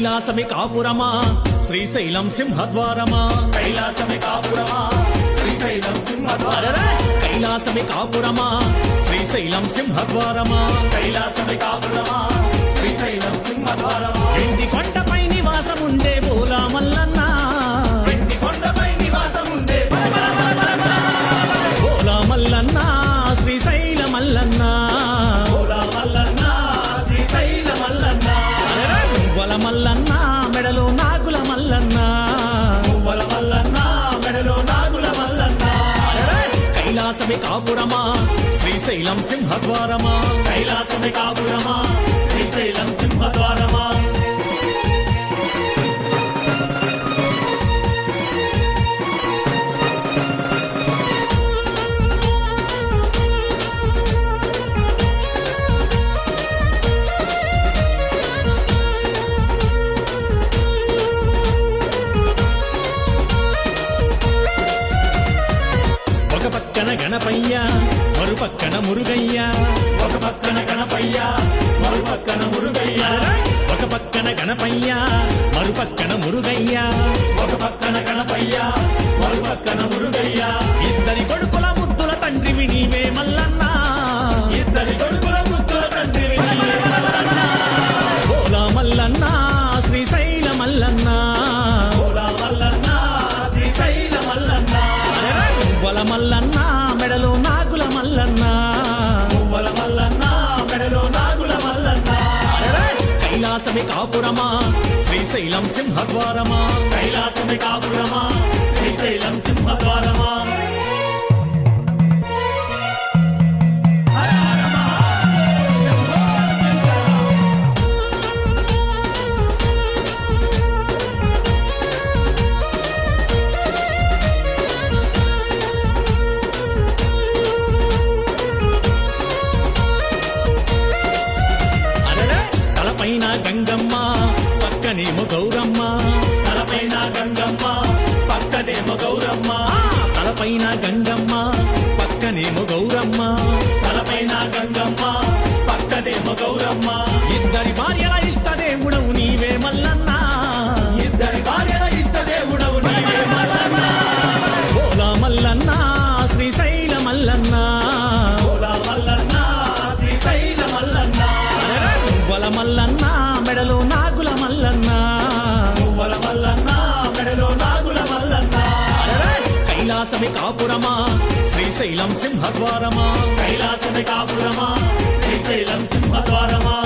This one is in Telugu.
కైలాసమే కాపురమా శ్రీశైలం సింహద్వారమా కైలాసమే కాపురమా శ్రీశైలం సింహద్వారమా కైలాసమే కాపురమా శ్రీశైలం సింహద్వారమా కైలాసమే కాపురమా శ్రీశైలం సింహద్వారమా వెండి కొండపై నివాసముండే బోలా మల్లన్న వెండి కొండపై నివాసముండే బోలా మల్లన్న శ్రీశైల మల్లన్న బోలా మల్లన్న శ్రీశైల మల్లన్న మువ్వల మల్లన్న మెడలో నాగుల మల్లన్న మువ్వల మల్లన్న మెడలో నాగుల మల్లన్న కైలాసమే కాపురమా శ్రీశైలం సింహద్వారమా కైలాసమే కాపురమా శ్రీశైలం సింహద్వారమా ఒక పక్కన గణపయ్య మరు పక్కన మురుగయ్య ఒక పక్కన గణపయ్య మరో పక్కన మురుగయ్య ఒక పక్కన గణపయ్య మరు పక్కన మురుగయ్య ఒక పక్కన గణపయ్య మరో పక్కన మురుగయ్య ఇద్దరి కొడుకుల ముద్దుల తండ్రివి నీవే మల్లన్న ఇద్దరి కొడుకుల ముద్దుల తండ్రి బోలా మల్లన్న శ్రీశైల మల్లన్న బోలా మల్లన్న శ్రీశైల మల్లన్న మువ్వల మల్లన్న మెడలో నాగుల మల్లన్న మువ్వల మల్లన్న మెడలో నాగుల మల్లన్న కైలాసమే కాపురమా శ్రీశైలం సింహద్వారమా కైలాసమే కాపురమా శ్రీశైలం సింహద్వారమా హర హర మహాదేవ శంభో శంకర అరెరే తలపైన గంగమ్మ పక్కనేమో గౌరమ్మ తలపైన గంగమ్మ పక్కనేమో గౌరమ్మ తలపైన గంగమ్మ పక్కనేమో గౌరమ్మ తలపైన గంగమ్మ పక్కనేమో గౌరమ్మ ఇద్దరి భార్యల ఇష్టదేవుడవు నీవే మల్లన్న ఇద్దరి భార్యల ఇష్టదేవుడవు నీవే మల్లన్న బోలా మల్లన్న శ్రీశైల మల్లన్న బోలా మల్లన్న శ్రీశైల మల్లన్న మువ్వల మల్లన్న మెడలో నాగుల మల్లన్న మువ్వల మల్లన్న మెడలో నాగుల మల్లన్న కైలాసమే కాపురమా శ్రీశైలం సింహద్వారమా కైలాసమే కాపురమా శ్రీశైలం సింహద్వారమా